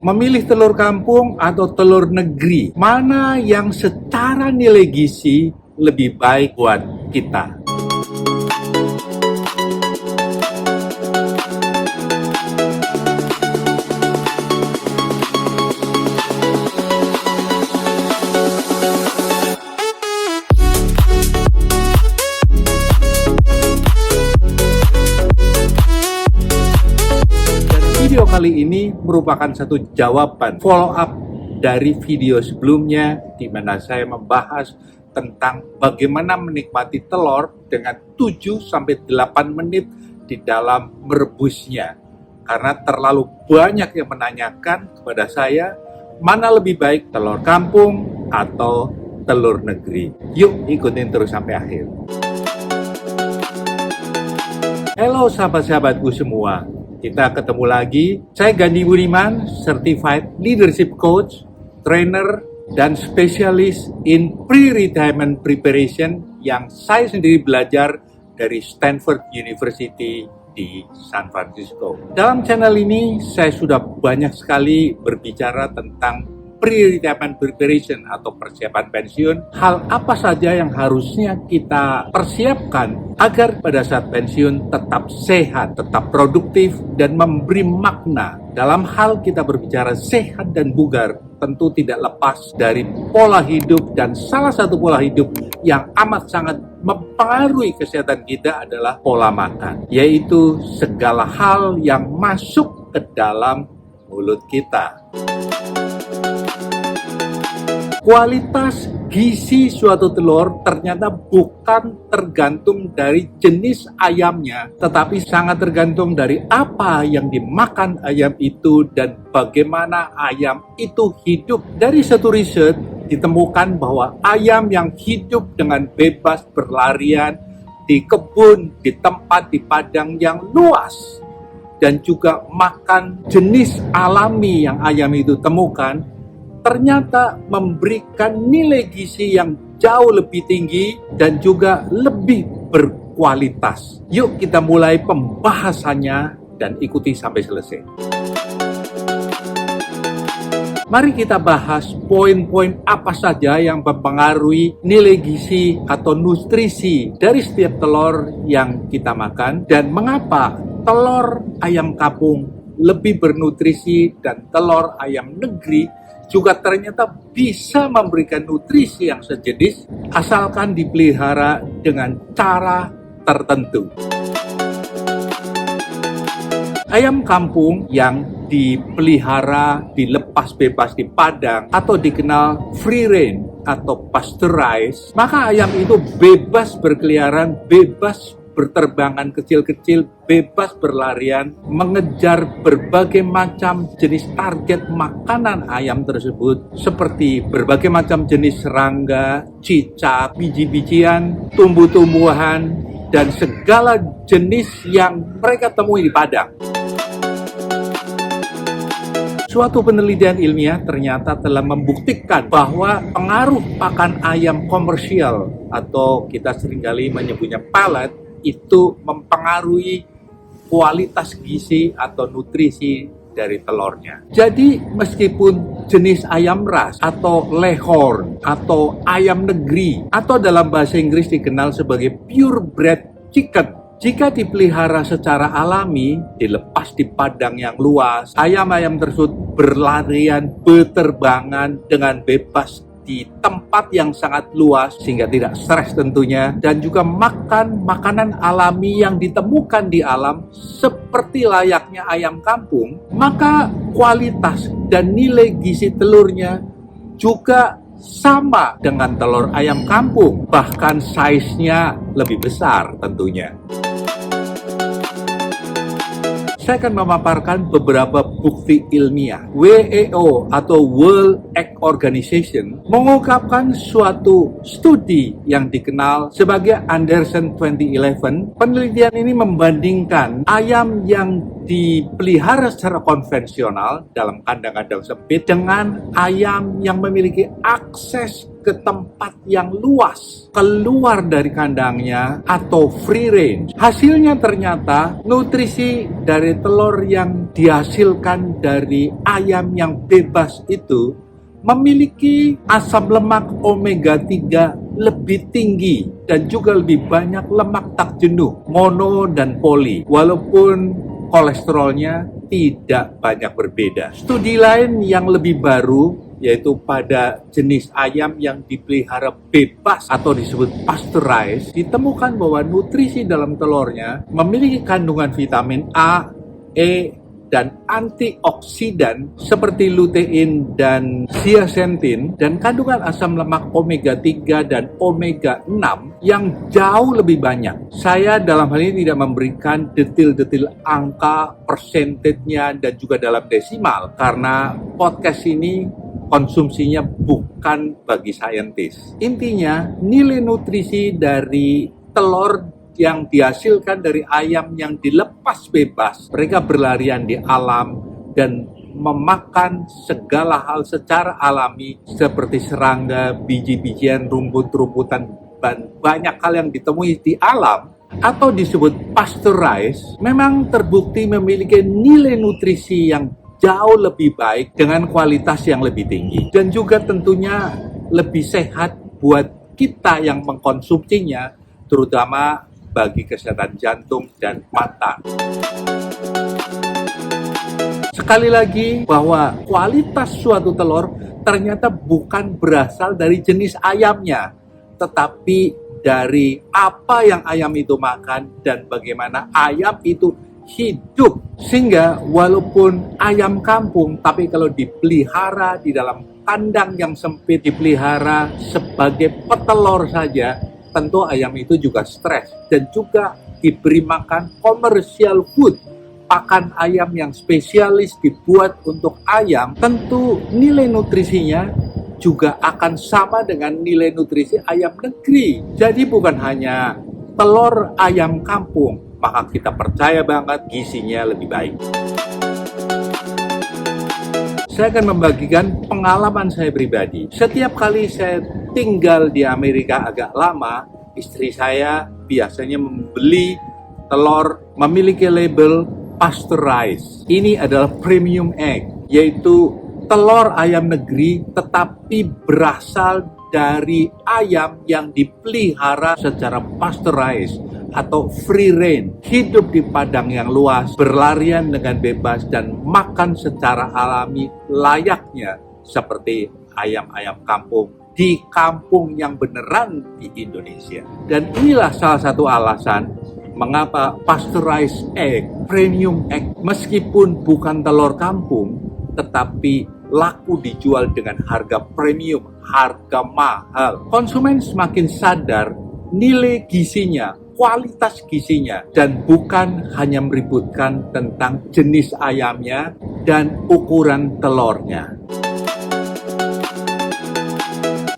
Memilih telur kampung atau telur negeri, mana yang secara nilai gizi lebih baik buat kita? Video kali ini merupakan satu jawaban follow up dari video sebelumnya di mana saya membahas tentang bagaimana menikmati telur dengan 7-8 menit di dalam merebusnya. Karena terlalu banyak yang menanyakan kepada saya, mana lebih baik telur kampung atau telur negeri. Yuk ikutin terus sampai akhir. Halo sahabat-sahabatku semua. Kita ketemu lagi. Saya Gandhi Budiman, Certified Leadership Coach, Trainer, dan Spesialis in Pre-Retirement Preparation yang saya sendiri belajar dari Stanford University di San Francisco. Dalam channel ini, saya sudah banyak sekali berbicara tentang pre-retirement preparation atau persiapan pensiun. Hal apa saja yang harusnya kita persiapkan agar pada saat pensiun tetap sehat, tetap produktif, dan memberi makna. Dalam hal kita berbicara sehat dan bugar, tentu tidak lepas dari pola hidup, dan salah satu pola hidup yang amat sangat mempengaruhi kesehatan kita adalah pola makan, yaitu segala hal yang masuk ke dalam mulut kita. Kualitas gizi suatu telur ternyata bukan tergantung dari jenis ayamnya, tetapi sangat tergantung dari apa yang dimakan ayam itu dan bagaimana ayam itu hidup. Dari satu riset ditemukan bahwa ayam yang hidup dengan bebas berlarian di kebun, di tempat, di padang yang luas, dan juga makan jenis alami yang ayam itu temukan, ternyata memberikan nilai gizi yang jauh lebih tinggi dan juga lebih berkualitas. Yuk kita mulai pembahasannya dan ikuti sampai selesai. Mari kita bahas poin-poin apa saja yang mempengaruhi nilai gizi atau nutrisi dari setiap telur yang kita makan dan mengapa telur ayam kampung lebih bernutrisi dan telur ayam negeri juga ternyata bisa memberikan nutrisi yang sejenis asalkan dipelihara dengan cara tertentu. Ayam kampung yang dipelihara, dilepas bebas di padang atau dikenal free range atau pasteurized, maka ayam itu bebas berkeliaran, bebas berterbangan kecil-kecil, bebas berlarian, mengejar berbagai macam jenis target makanan ayam tersebut seperti berbagai macam jenis serangga, cicak, biji-bijian, tumbuh-tumbuhan, dan segala jenis yang mereka temui di padang. Suatu penelitian ilmiah ternyata telah membuktikan bahwa pengaruh pakan ayam komersial atau kita seringkali menyebutnya pellet itu mempengaruhi kualitas gizi atau nutrisi dari telurnya. Jadi meskipun jenis ayam ras atau Leghorn atau ayam negeri atau dalam bahasa Inggris dikenal sebagai purebred chicken, jika dipelihara secara alami, dilepas di padang yang luas, ayam-ayam tersebut berlarian, berterbangan dengan bebas di tempat yang sangat luas sehingga tidak stres tentunya, dan juga makan makanan alami yang ditemukan di alam seperti layaknya ayam kampung, maka kualitas dan nilai gizi telurnya juga sama dengan telur ayam kampung, bahkan size-nya lebih besar tentunya. Saya akan memaparkan beberapa bukti ilmiah. WHO atau World Egg Organization mengungkapkan suatu studi yang dikenal sebagai Anderson 2011. Penelitian ini membandingkan ayam yang dipelihara secara konvensional dalam kandang-kandang sempit dengan ayam yang memiliki akses ke tempat yang luas, keluar dari kandangnya atau free range. Hasilnya ternyata nutrisi dari telur yang dihasilkan dari ayam yang bebas itu memiliki asam lemak omega 3 lebih tinggi dan juga lebih banyak lemak tak jenuh, mono dan poli, walaupun kolesterolnya tidak banyak berbeda. Studi lain yang lebih baru yaitu pada jenis ayam yang dipelihara bebas atau disebut pasteurized, ditemukan bahwa nutrisi dalam telurnya memiliki kandungan vitamin A, E, dan antioksidan seperti lutein dan zeaxanthin, dan kandungan asam lemak omega 3 dan omega 6 yang jauh lebih banyak. Saya dalam hal ini tidak memberikan detail-detail angka, persentasenya, dan juga dalam desimal karena podcast ini konsumsinya bukan bagi saintis. Intinya, nilai nutrisi dari telur yang dihasilkan dari ayam yang dilepas bebas, mereka berlarian di alam dan memakan segala hal secara alami seperti serangga, biji-bijian, rumput-rumputan, dan banyak hal yang ditemui di alam atau disebut pasteurized, memang terbukti memiliki nilai nutrisi yang jauh lebih baik dengan kualitas yang lebih tinggi dan juga tentunya lebih sehat buat kita yang mengkonsumsinya, terutama bagi kesehatan jantung dan mata. Sekali lagi bahwa kualitas suatu telur ternyata bukan berasal dari jenis ayamnya, tetapi dari apa yang ayam itu makan dan bagaimana ayam itu hidup. Sehingga walaupun ayam kampung, tapi kalau dipelihara di dalam kandang yang sempit, dipelihara sebagai petelur saja, tentu ayam itu juga stres dan juga diberi makan commercial food, pakan ayam yang spesialis dibuat untuk ayam, tentu nilai nutrisinya juga akan sama dengan nilai nutrisi ayam negeri. Jadi bukan hanya telur ayam kampung, maka kita percaya banget gizinya lebih baik. Saya akan membagikan pengalaman saya pribadi. Setiap kali saya tinggal di Amerika agak lama, istri saya biasanya membeli telur memiliki label pasteurized. Ini adalah premium egg, yaitu telur ayam negeri tetapi berasal dari ayam yang dipelihara secara pasteurized atau free range, hidup di padang yang luas, berlarian dengan bebas dan makan secara alami layaknya seperti ayam-ayam kampung di kampung yang beneran di Indonesia. Dan inilah salah satu alasan mengapa pasteurized egg, premium egg, meskipun bukan telur kampung, tetapi laku dijual dengan harga premium, harga mahal. Konsumen semakin sadar nilai gizinya, kualitas gizinya, dan bukan hanya meributkan tentang jenis ayamnya dan ukuran telurnya.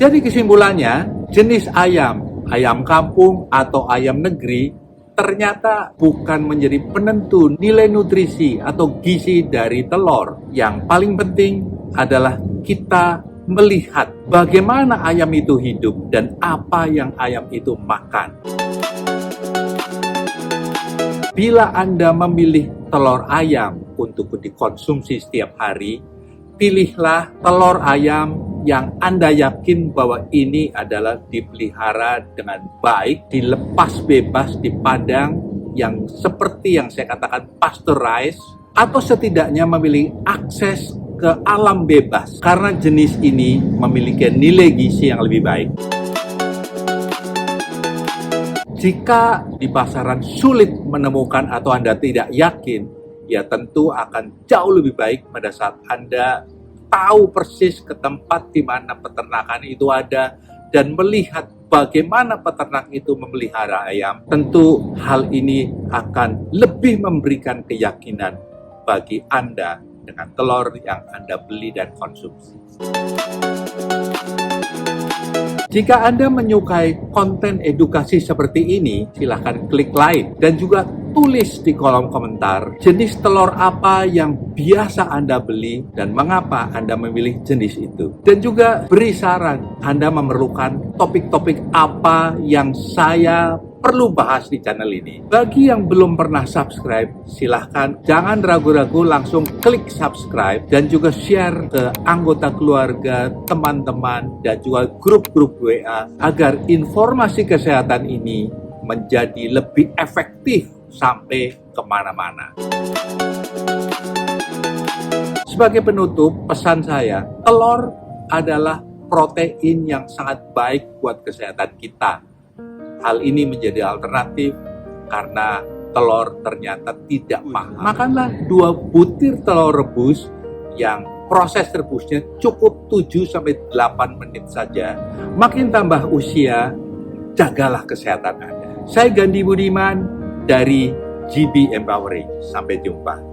Jadi kesimpulannya, jenis ayam, ayam kampung atau ayam negeri, ternyata bukan menjadi penentu nilai nutrisi atau gizi dari telur. Yang paling penting adalah kita melihat bagaimana ayam itu hidup dan apa yang ayam itu makan. Bila Anda memilih telur ayam untuk dikonsumsi setiap hari, pilihlah telur ayam yang Anda yakin bahwa ini adalah dipelihara dengan baik, dilepas bebas di padang yang seperti yang saya katakan pasteurized, atau setidaknya memiliki akses ke alam bebas karena jenis ini memiliki nilai gizi yang lebih baik. Jika di pasaran sulit menemukan atau Anda tidak yakin, ya tentu akan jauh lebih baik pada saat Anda tahu persis ke tempat di mana peternakan itu ada dan melihat bagaimana peternak itu memelihara ayam. Tentu hal ini akan lebih memberikan keyakinan bagi Anda dengan telur yang Anda beli dan konsumsi. Jika Anda menyukai konten edukasi seperti ini, silahkan klik like dan juga tulis di kolom komentar jenis telur apa yang biasa Anda beli dan mengapa Anda memilih jenis itu. Dan juga beri saran Anda memerlukan topik-topik apa yang saya perlu bahas di channel ini. Bagi yang belum pernah subscribe, silahkan jangan ragu-ragu langsung klik subscribe dan juga share ke anggota keluarga, teman-teman, dan juga grup-grup WA agar informasi kesehatan ini menjadi lebih efektif sampai kemana-mana. Sebagai penutup, pesan saya, telur adalah protein yang sangat baik buat kesehatan kita. Hal ini menjadi alternatif karena telur ternyata tidak mahal. Makanlah 2 butir telur rebus yang proses rebusnya cukup 7-8 menit saja. Makin tambah usia, jagalah kesehatan Anda. Saya Gandhi Budiman dari GB Empowering. Sampai jumpa.